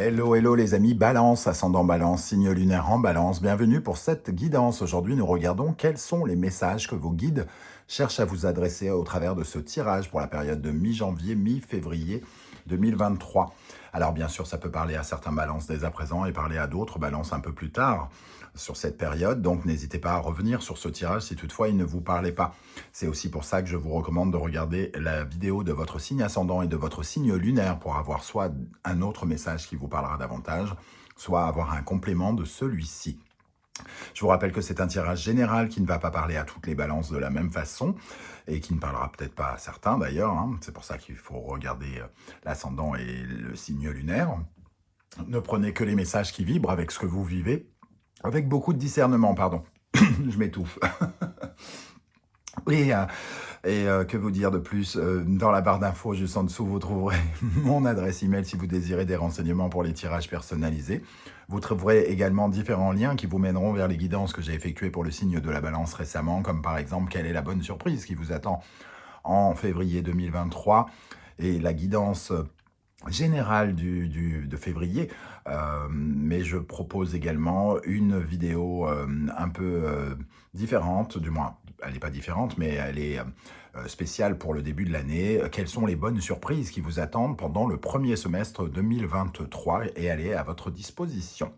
Hello, hello les amis, Balance, ascendant Balance, signe lunaire en Balance. Bienvenue pour cette guidance. Aujourd'hui, nous regardons quels sont les messages que vos guides cherchent à vous adresser au travers de ce tirage pour la période de mi-janvier, mi-février 2023. Alors bien sûr, ça peut parler à certains balances dès à présent et parler à d'autres balances un peu plus tard sur cette période. Donc n'hésitez pas à revenir sur ce tirage si toutefois il ne vous parlait pas. C'est aussi pour ça que je vous recommande de regarder la vidéo de votre signe ascendant et de votre signe lunaire pour avoir soit un autre message qui vous parlera davantage, soit avoir un complément de celui-ci. Je vous rappelle que c'est un tirage général qui ne va pas parler à toutes les balances de la même façon et qui ne parlera peut-être pas à certains d'ailleurs. C'est pour ça qu'il faut regarder l'ascendant et le signe lunaire. Ne prenez que les messages qui vibrent avec ce que vous vivez, avec beaucoup de discernement, pardon. Je m'étouffe. Et que vous dire de plus? Dans la barre d'infos, juste en dessous, vous trouverez mon adresse email si vous désirez des renseignements pour les tirages personnalisés. Vous trouverez également différents liens qui vous mèneront vers les guidances que j'ai effectuées pour le signe de la balance récemment, comme par exemple, quelle est la bonne surprise qui vous attend en février 2023 et la guidance générale de février, mais je propose également une vidéo un peu différente, du moins elle n'est pas différente, mais elle est spéciale pour le début de l'année. Quelles sont les bonnes surprises qui vous attendent pendant le premier semestre 2023 et elle est à votre disposition.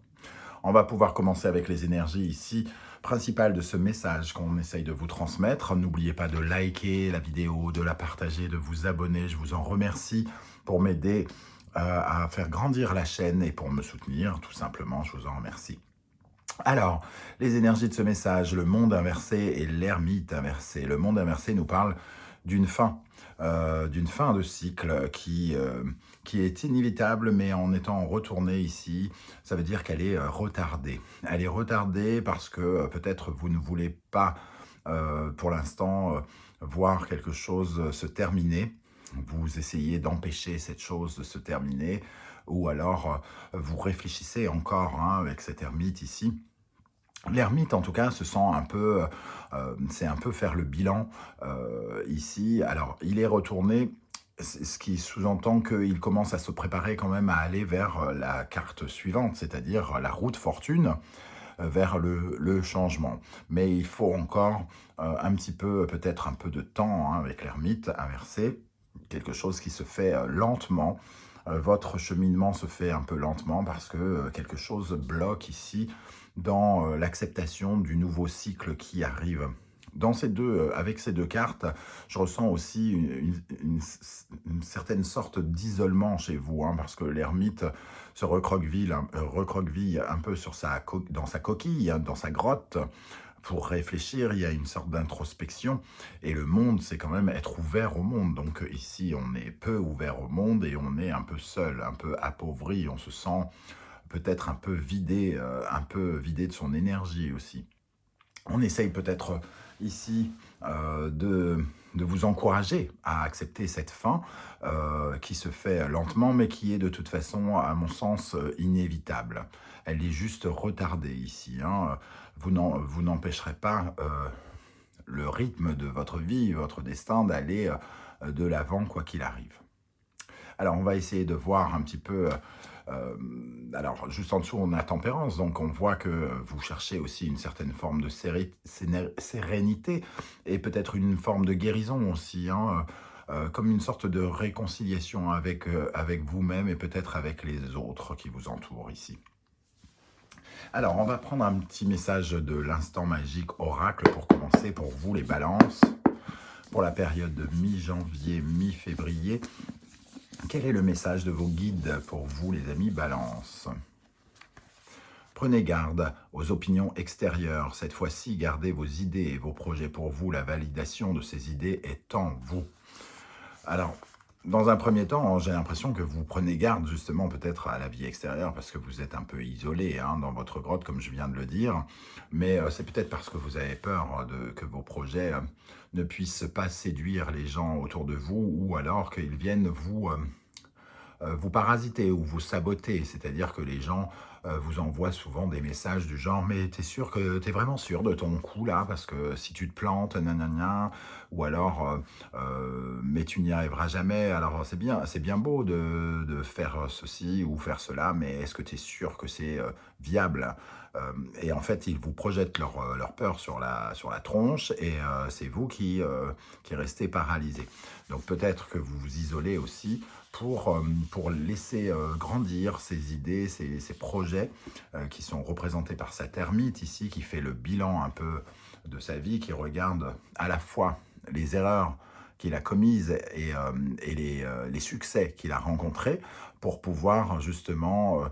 On va pouvoir commencer avec les énergies ici principales de ce message qu'on essaye de vous transmettre. N'oubliez pas de liker la vidéo, de la partager, de vous abonner. Je vous en remercie pour m'aider à faire grandir la chaîne et pour me soutenir, tout simplement. Je vous en remercie. Alors, les énergies de ce message, le monde inversé et l'ermite inversé. Le monde inversé nous parle d'une fin de cycle qui est inévitable, mais en étant retournée ici, ça veut dire qu'elle est retardée. Elle est retardée parce que peut-être vous ne voulez pas, pour l'instant, voir quelque chose se terminer. Vous essayez d'empêcher cette chose de se terminer, ou alors vous réfléchissez encore avec cet ermite ici. L'ermite, en tout cas, se sent un peu, c'est un peu faire le bilan ici. Alors, il est retourné, ce qui sous-entend qu'il commence à se préparer quand même à aller vers la carte suivante, c'est-à-dire la route fortune, vers le changement. Mais il faut encore un petit peu, peut-être un peu de temps avec l'ermite inversé, quelque chose qui se fait lentement. Votre cheminement se fait un peu lentement parce que quelque chose bloque ici dans l'acceptation du nouveau cycle qui arrive. Avec ces deux cartes, je ressens aussi une certaine sorte d'isolement chez vous, parce que l'ermite se recroqueville un peu dans sa coquille, dans sa grotte, pour réfléchir. Il y a une sorte d'introspection, et le monde, c'est quand même être ouvert au monde. Donc ici, on est peu ouvert au monde, et on est un peu seul, un peu appauvri, on se sent peut-être un peu vidé de son énergie aussi. On essaye peut-être ici de vous encourager à accepter cette fin qui se fait lentement, mais qui est de toute façon, à mon sens, inévitable. Elle est juste retardée ici. Vous n'empêcherez pas le rythme de votre vie, votre destin, d'aller de l'avant quoi qu'il arrive. Alors, on va essayer de voir un petit peu... alors, juste en dessous, on a tempérance, donc on voit que vous cherchez aussi une certaine forme de sérénité et peut-être une forme de guérison aussi, comme une sorte de réconciliation avec vous-même et peut-être avec les autres qui vous entourent ici. Alors, on va prendre un petit message de l'instant magique oracle pour commencer, pour vous les balances, pour la période de mi-janvier, mi-février. Quel est le message de vos guides pour vous, les amis Balance? Prenez garde aux opinions extérieures. Cette fois-ci, gardez vos idées et vos projets pour vous. La validation de ces idées est en vous. Alors, dans un premier temps, j'ai l'impression que vous prenez garde justement peut-être à la vie extérieure parce que vous êtes un peu isolé dans votre grotte, comme je viens de le dire. Mais c'est peut-être parce que vous avez peur que vos projets ne puissent pas séduire les gens autour de vous, ou alors qu'ils viennent vous parasiter ou vous saboter. C'est-à-dire que les gens vous envoie souvent des messages du genre: «Mais t'es sûr que t'es vraiment sûr de ton coup là? Parce que si tu te plantes, nanana», ou alors, «Mais tu n'y arriveras jamais. Alors c'est bien beau de faire ceci ou faire cela, mais est-ce que tu es sûr que c'est, viable?» Et en fait, ils vous projettent leur peur sur la tronche et c'est vous qui restez paralysé. Donc peut-être que vous vous isolez aussi pour laisser grandir ces idées, ces projets qui sont représentés par cet ermite ici, qui fait le bilan un peu de sa vie, qui regarde à la fois les erreurs qu'il a commises et les succès qu'il a rencontrés pour pouvoir justement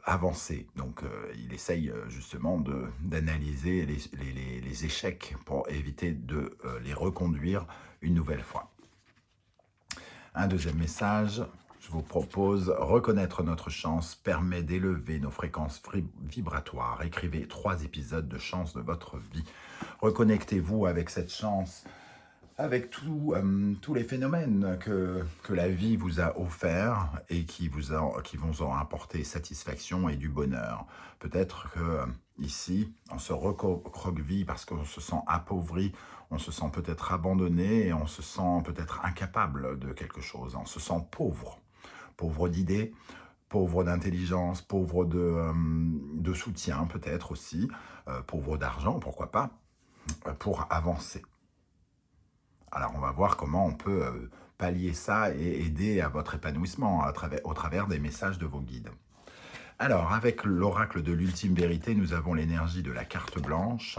avancer. Donc il essaye justement d'analyser les échecs pour éviter de les reconduire une nouvelle fois. Un deuxième message, je vous propose: reconnaître notre chance permet d'élever nos fréquences vibratoires. Écrivez 3 épisodes de chance de votre vie. Reconnectez-vous avec cette chance, avec tous les phénomènes que la vie vous a offerts et qui vous ont apporté satisfaction et du bonheur. Peut-être que ici, on se recroqueville parce qu'on se sent appauvri, on se sent peut-être abandonné et on se sent peut-être incapable de quelque chose. On se sent pauvre, pauvre d'idées, pauvre d'intelligence, pauvre de soutien peut-être aussi, pauvre d'argent, pourquoi pas, pour avancer. Alors, on va voir comment on peut pallier ça et aider à votre épanouissement au travers des messages de vos guides. Alors, avec l'oracle de l'ultime vérité, nous avons l'énergie de la carte blanche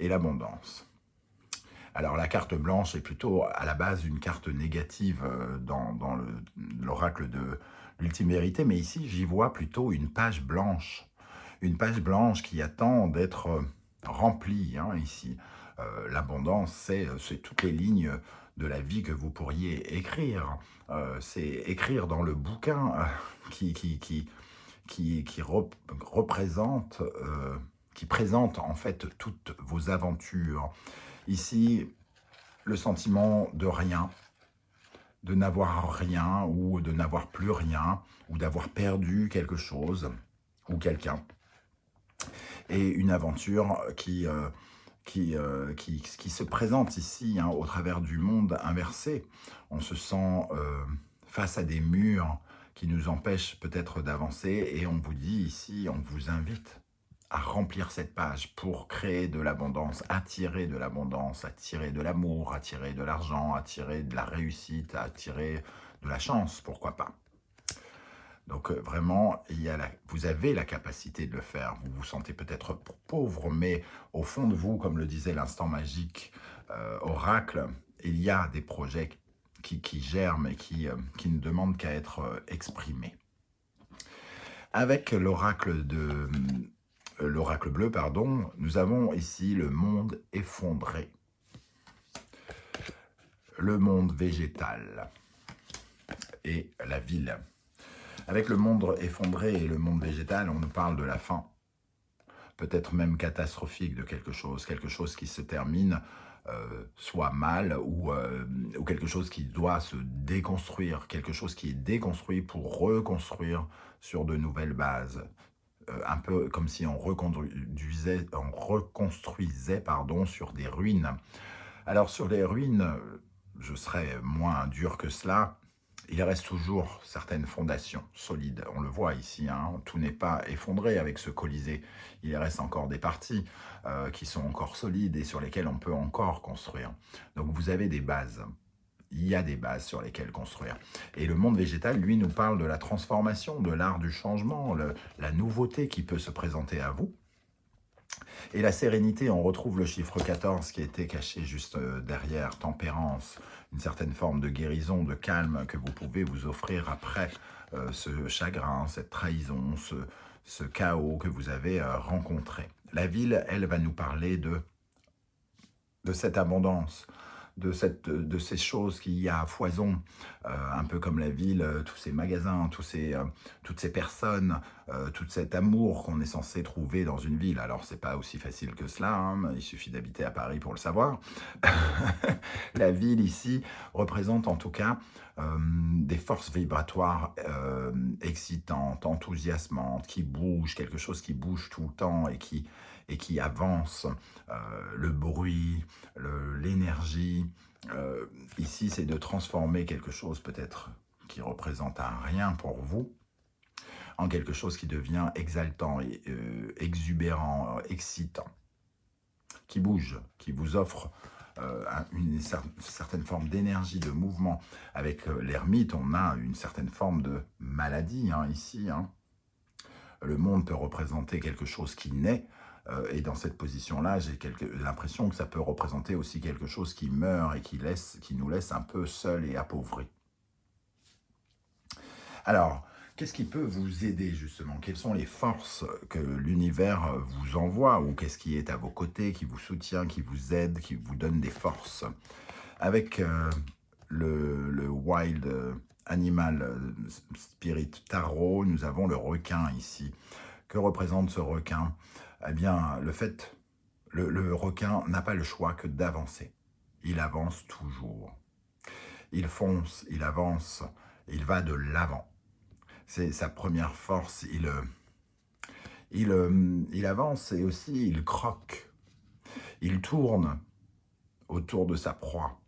et l'abondance. Alors, la carte blanche est plutôt à la base une carte négative dans l'oracle de l'ultime vérité, mais ici, j'y vois plutôt une page blanche. Une page blanche qui attend d'être remplie, ici. L'abondance, c'est toutes les lignes de la vie que vous pourriez écrire. C'est écrire dans le bouquin représente, qui présente en fait toutes vos aventures. Ici, le sentiment de rien, de n'avoir rien ou de n'avoir plus rien, ou d'avoir perdu quelque chose ou quelqu'un. Et une aventure qui se présente ici, au travers du monde inversé. On se sent face à des murs qui nous empêchent peut-être d'avancer et on vous dit ici, on vous invite à remplir cette page pour créer de l'abondance, attirer de l'abondance, attirer de l'amour, attirer de l'argent, attirer de la réussite, attirer de la chance, pourquoi pas. Donc vraiment, vous avez la capacité de le faire. Vous vous sentez peut-être pauvre, mais au fond de vous, comme le disait l'instant magique oracle, il y a des projets qui germent et qui ne demandent qu'à être exprimés. Avec l'oracle bleu, pardon, nous avons ici le monde effondré, le monde végétal et la ville. Avec le monde effondré et le monde végétal, on nous parle de la fin, peut-être même catastrophique de quelque chose qui se termine soit mal ou quelque chose qui doit se déconstruire, quelque chose qui est déconstruit pour reconstruire sur de nouvelles bases. Un peu comme si on reconstruisait sur des ruines. Alors sur les ruines, je serais moins dur que cela. Il reste toujours certaines fondations solides. On le voit ici, tout n'est pas effondré avec ce Colisée. Il reste encore des parties qui sont encore solides et sur lesquelles on peut encore construire. Donc vous avez des bases. Il y a des bases sur lesquelles construire. Et le monde végétal, lui, nous parle de la transformation, de l'art du changement, la nouveauté qui peut se présenter à vous. Et la sérénité, on retrouve le chiffre 14 qui était caché juste derrière, tempérance, une certaine forme de guérison, de calme que vous pouvez vous offrir après ce chagrin, cette trahison, ce chaos que vous avez rencontré. La ville, elle, va nous parler de cette abondance, de ces choses qu'il y a à foison, un peu comme la ville, tous ces magasins, toutes ces personnes, tout cet amour qu'on est censé trouver dans une ville. Alors, c'est pas aussi facile que cela, hein, il suffit d'habiter à Paris pour le savoir. La ville ici représente en tout cas des forces vibratoires excitantes, enthousiasmantes, qui bougent, quelque chose qui bouge tout le temps et qui avance, le bruit, l'énergie. Ici, c'est de transformer quelque chose peut-être qui représente un rien pour vous, en quelque chose qui devient exaltant, et, exubérant, excitant, qui bouge, qui vous offre une certaine forme d'énergie, de mouvement. Avec l'ermite, on a une certaine forme de maladie, hein, ici. Hein. Le monde peut représenter quelque chose qui naît, et dans cette position-là, j'ai l'impression que ça peut représenter aussi quelque chose qui meurt et qui nous laisse un peu seuls et appauvris. Alors, qu'est-ce qui peut vous aider justement? Quelles sont les forces que l'univers vous envoie, ou qu'est-ce qui est à vos côtés, qui vous soutient, qui vous aide, qui vous donne des forces? Avec le Wild Animal Spirit Tarot, nous avons le requin ici. Que représente ce requin? Eh bien, le requin n'a pas le choix que d'avancer. Il avance toujours. Il fonce, il avance, il va de l'avant. C'est sa première force. Il avance et aussi il croque. Il tourne autour de sa proie.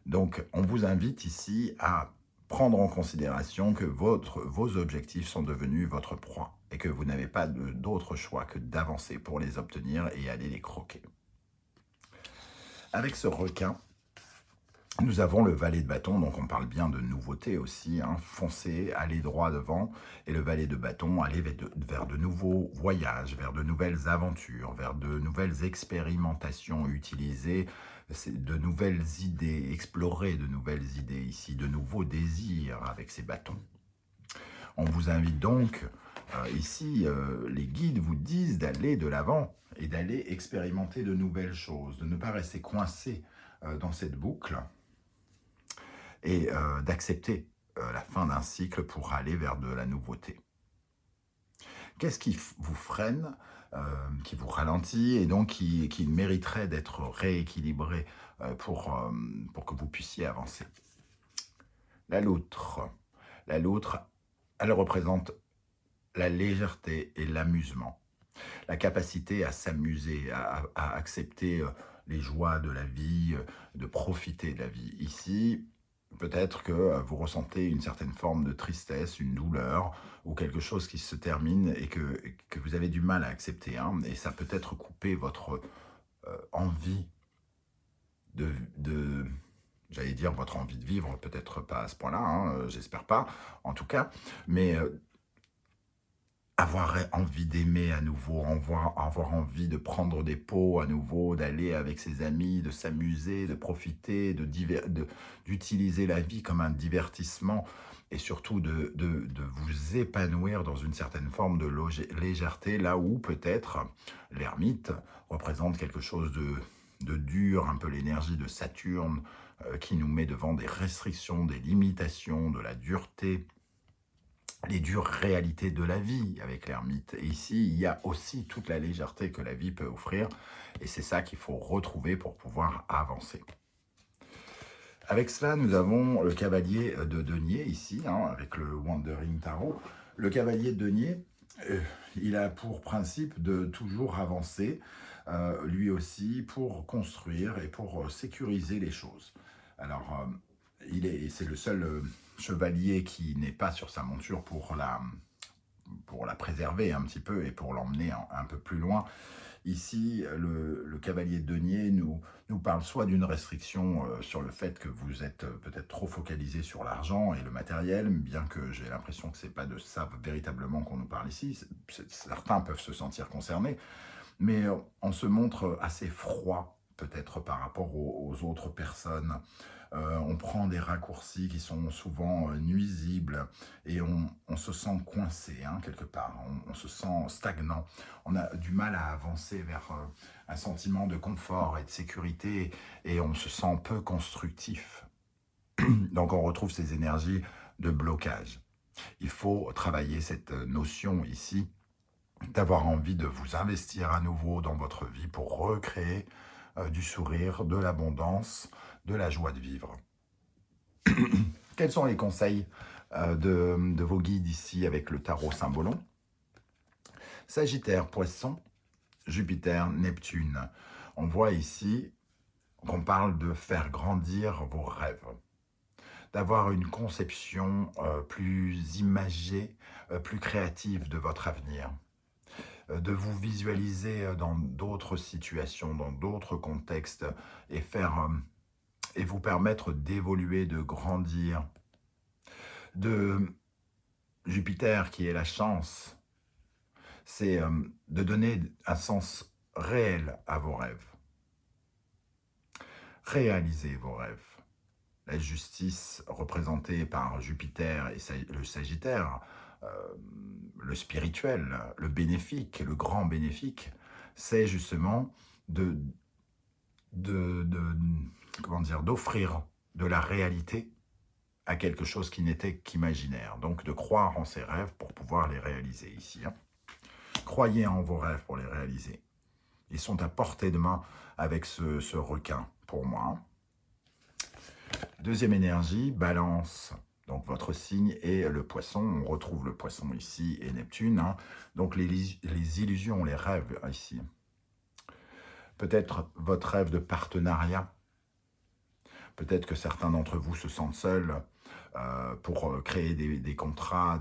Donc, on vous invite ici à prendre en considération que vos objectifs sont devenus votre proie et que vous n'avez pas d'autre choix que d'avancer pour les obtenir et aller les croquer. Avec ce requin, nous avons le valet de bâton, donc on parle bien de nouveauté aussi, hein, foncer, aller droit devant, et le valet de bâton, aller vers de nouveaux voyages, vers de nouvelles aventures, vers de nouvelles expérimentations, utiliser de nouvelles idées, explorer de nouvelles idées ici, de nouveaux désirs avec ces bâtons. On vous invite donc, ici, les guides vous disent d'aller de l'avant et d'aller expérimenter de nouvelles choses, de ne pas rester coincé dans cette boucle, et d'accepter la fin d'un cycle pour aller vers de la nouveauté. Qu'est-ce qui vous freine, qui vous ralentit et donc qui mériterait d'être rééquilibré pour que vous puissiez avancer? La loutre, elle représente la légèreté et l'amusement, la capacité à s'amuser, à accepter les joies de la vie, de profiter de la vie. Ici, peut-être que vous ressentez une certaine forme de tristesse, une douleur, ou quelque chose qui se termine et que vous avez du mal à accepter. Hein, et ça peut être couper votre envie j'allais dire votre envie de vivre, peut-être pas à ce point-là, hein, j'espère pas, en tout cas, mais avoir envie d'aimer à nouveau, avoir envie de prendre des pots à nouveau, d'aller avec ses amis, de s'amuser, de profiter, d'utiliser la vie comme un divertissement, et surtout de vous épanouir dans une certaine forme de légèreté, là où peut-être l'ermite représente quelque chose de dur, un peu l'énergie de Saturne, qui nous met devant des restrictions, des limitations, de la dureté, les dures réalités de la vie avec l'ermite. Et ici, il y a aussi toute la légèreté que la vie peut offrir, et c'est ça qu'il faut retrouver pour pouvoir avancer. Avec cela, nous avons le cavalier de denier ici, hein, avec le Wandering Tarot. Le cavalier de denier, il a pour principe de toujours avancer, lui aussi, pour construire et pour sécuriser les choses. Alors, c'est le seul chevalier qui n'est pas sur sa monture pour la préserver un petit peu et pour l'emmener un peu plus loin. Ici, le cavalier de denier nous parle soit d'une restriction sur le fait que vous êtes peut-être trop focalisé sur l'argent et le matériel, bien que j'ai l'impression que ce n'est pas de ça véritablement qu'on nous parle ici. Certains peuvent se sentir concernés, mais on se montre assez froid peut-être par rapport aux autres personnes. On prend des raccourcis qui sont souvent nuisibles et on se sent coincé hein, quelque part, on se sent stagnant. On a du mal à avancer vers un sentiment de confort et de sécurité et on se sent peu constructif. Donc on retrouve ces énergies de blocage. Il faut travailler cette notion ici d'avoir envie de vous investir à nouveau dans votre vie pour recréer du sourire, de l'abondance, de la joie de vivre. Quels sont les conseils de vos guides ici avec le tarot Symbolon? Sagittaire, Poisson, Jupiter, Neptune. On voit ici qu'on parle de faire grandir vos rêves, d'avoir une conception plus imagée, plus créative de votre avenir, de vous visualiser dans d'autres situations, dans d'autres contextes et vous permettre d'évoluer, de grandir. De Jupiter qui est la chance, c'est de donner un sens réel à vos rêves. Réalisez vos rêves. La justice représentée par Jupiter et le Sagittaire, le spirituel, le bénéfique, le grand bénéfique, c'est justement d'offrir de la réalité à quelque chose qui n'était qu'imaginaire. Donc de croire en ses rêves pour pouvoir les réaliser ici. Hein. Croyez en vos rêves pour les réaliser. Ils sont à portée de main avec ce requin pour moi. Deuxième énergie, Balance. Donc votre signe est le Poisson. On retrouve le Poisson ici et Neptune. Hein. Donc les illusions, les rêves ici. Peut-être votre rêve de partenariat. Peut-être que certains d'entre vous se sentent seuls pour créer des contrats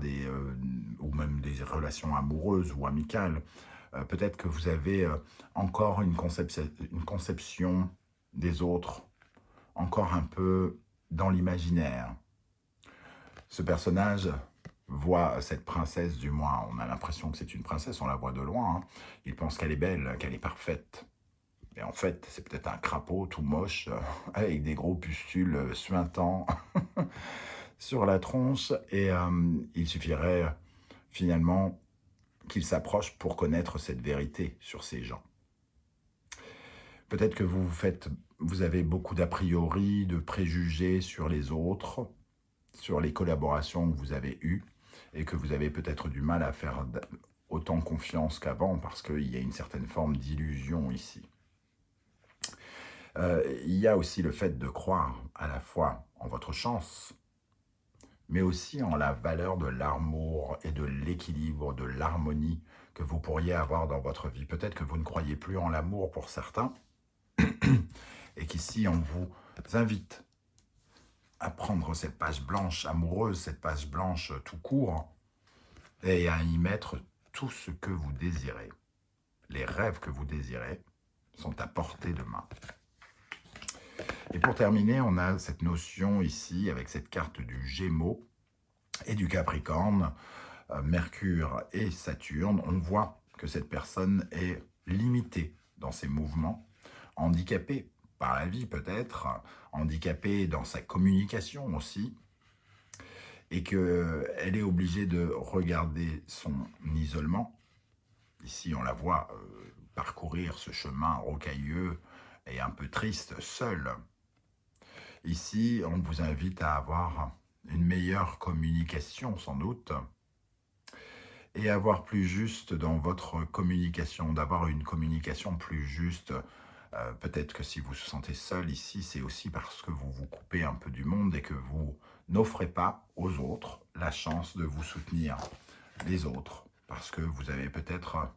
ou même des relations amoureuses ou amicales. Peut-être que vous avez encore une conception des autres, encore un peu dans l'imaginaire. Ce personnage voit cette princesse, du moins, on a l'impression que c'est une princesse, on la voit de loin. Hein. Il pense qu'elle est belle, qu'elle est parfaite. Et en fait, c'est peut-être un crapaud tout moche, avec des gros pustules suintants sur la tronche. Et il suffirait finalement qu'il s'approche pour connaître cette vérité sur ces gens. Peut-être que vous avez beaucoup d'a priori, de préjugés sur les autres, sur les collaborations que vous avez eues, et que vous avez peut-être du mal à faire autant confiance qu'avant, parce qu'il y a une certaine forme d'illusion ici. Il y a aussi le fait de croire à la fois en votre chance, mais aussi en la valeur de l'amour et de l'équilibre, de l'harmonie que vous pourriez avoir dans votre vie. Peut-être que vous ne croyez plus en l'amour pour certains, et qu'ici on vous invite à prendre cette page blanche amoureuse, cette page blanche tout court, et à y mettre tout ce que vous désirez. Les rêves que vous désirez sont à portée de main. Et pour terminer, on a cette notion ici, avec cette carte du Gémeaux et du Capricorne, Mercure et Saturne. On voit que cette personne est limitée dans ses mouvements, handicapée par la vie peut-être, handicapée dans sa communication aussi, et qu'elle est obligée de regarder son isolement. Ici, on la voit parcourir ce chemin rocailleux et un peu triste, seule. Ici, on vous invite à avoir une meilleure communication, sans doute, et avoir plus juste dans votre communication, d'avoir une communication plus juste. Peut-être que si vous vous sentez seul ici, c'est aussi parce que vous vous coupez un peu du monde et que vous n'offrez pas aux autres la chance de vous soutenir, les autres, parce que vous avez peut-être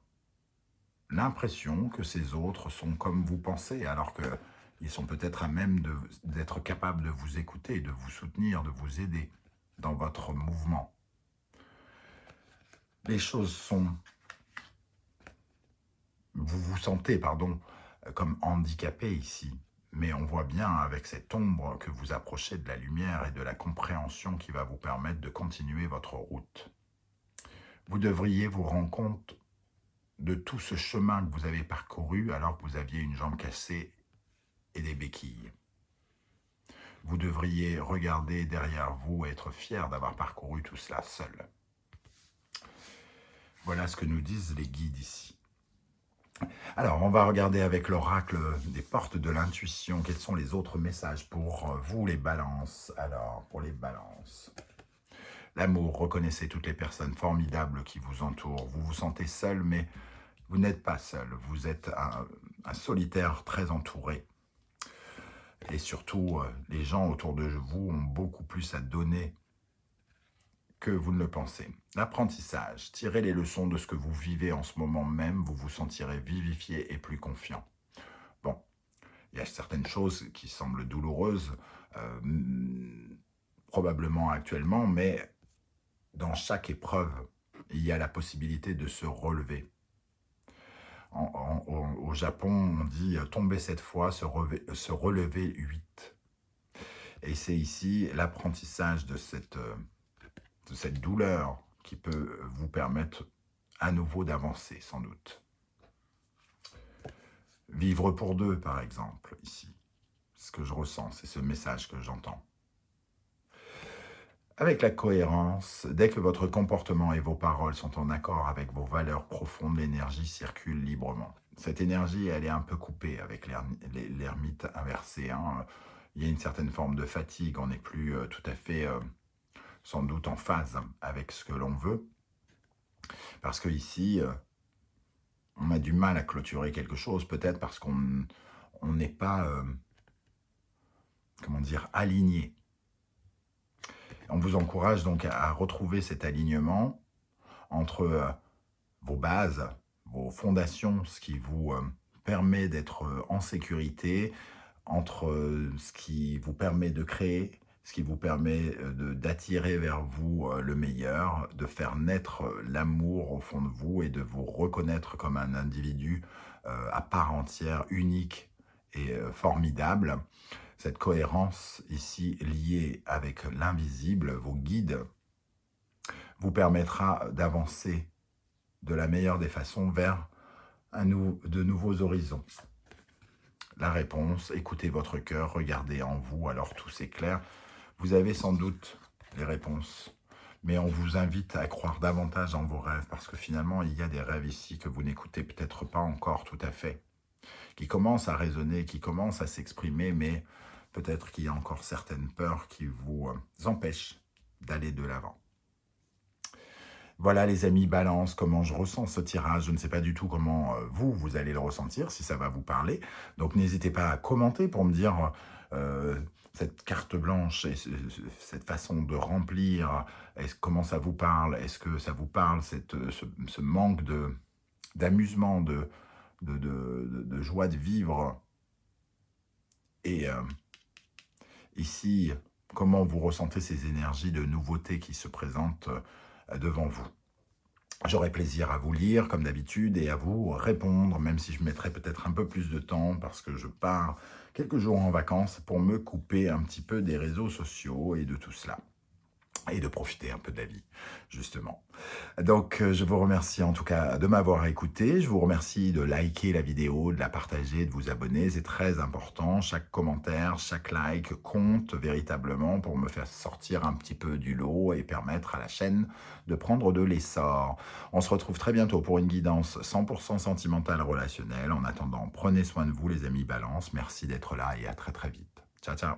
l'impression que ces autres sont comme vous pensez, alors qu'ils sont peut-être à même d'être capables de vous écouter, de vous soutenir, de vous aider dans votre mouvement. Les choses sont... Vous vous sentez, comme handicapé ici, mais on voit bien avec cette ombre que vous approchez de la lumière et de la compréhension qui va vous permettre de continuer votre route. Vous devriez vous rendre compte de tout ce chemin que vous avez parcouru alors que vous aviez une jambe cassée béquille. Vous devriez regarder derrière vous et être fier d'avoir parcouru tout cela seul. Voilà ce que nous disent les guides ici. Alors, on va regarder avec l'oracle des portes de l'intuition, quels sont les autres messages pour vous les balances. Alors, pour les balances, l'amour, reconnaissez toutes les personnes formidables qui vous entourent. Vous vous sentez seul, mais vous n'êtes pas seul. Vous êtes un solitaire très entouré. Et surtout, les gens autour de vous ont beaucoup plus à donner que vous ne le pensez. L'apprentissage, tirez les leçons de ce que vous vivez en ce moment même, vous vous sentirez vivifié et plus confiant. Bon, il y a certaines choses qui semblent douloureuses, probablement actuellement, mais dans chaque épreuve, il y a la possibilité de se relever. Au Japon, on dit « tomber 7 fois, se relever 8 ». Et c'est ici l'apprentissage de cette douleur qui peut vous permettre à nouveau d'avancer, sans doute. Vivre pour deux, par exemple, ici. Ce que je ressens, c'est ce message que j'entends. Avec la cohérence, dès que votre comportement et vos paroles sont en accord avec vos valeurs profondes, l'énergie circule librement. Cette énergie, elle est un peu coupée avec l'ermite inversé. Hein. Il y a une certaine forme de fatigue, on n'est plus tout à fait, sans doute, en phase avec ce que l'on veut. Parce qu'ici, on a du mal à clôturer quelque chose, peut-être parce qu'on n'est pas, comment dire, aligné. On vous encourage donc à retrouver cet alignement entre vos bases, vos fondations, ce qui vous permet d'être en sécurité, entre ce qui vous permet de créer, ce qui vous permet d'attirer vers vous le meilleur, de faire naître l'amour au fond de vous et de vous reconnaître comme un individu à part entière, unique et formidable. Cette cohérence ici liée avec l'invisible, vos guides, vous permettra d'avancer de la meilleure des façons vers de nouveaux horizons. La réponse, écoutez votre cœur, regardez en vous, alors tout s'éclaire. Vous avez sans doute les réponses, mais on vous invite à croire davantage en vos rêves, parce que finalement, il y a des rêves ici que vous n'écoutez peut-être pas encore tout à fait, qui commencent à résonner, qui commencent à s'exprimer, mais peut-être qu'il y a encore certaines peurs qui vous empêchent d'aller de l'avant. Voilà les amis, balance, comment je ressens ce tirage. Je ne sais pas du tout comment vous allez le ressentir, si ça va vous parler. Donc n'hésitez pas à commenter pour me dire cette carte blanche et cette façon de remplir, comment ça vous parle. Est-ce que ça vous parle, ce manque d'amusement, de joie de vivre. Et ici, comment vous ressentez ces énergies de nouveauté qui se présentent devant vous. J'aurai plaisir à vous lire, comme d'habitude, et à vous répondre, même si je mettrai peut-être un peu plus de temps, parce que je pars quelques jours en vacances pour me couper un petit peu des réseaux sociaux et de tout cela. Et de profiter un peu de la vie, justement. Donc, je vous remercie en tout cas de m'avoir écouté. Je vous remercie de liker la vidéo, de la partager, de vous abonner. C'est très important. Chaque commentaire, chaque like compte véritablement pour me faire sortir un petit peu du lot et permettre à la chaîne de prendre de l'essor. On se retrouve très bientôt pour une guidance 100% sentimentale relationnelle. En attendant, prenez soin de vous les amis Balance. Merci d'être là et à très très vite. Ciao, ciao.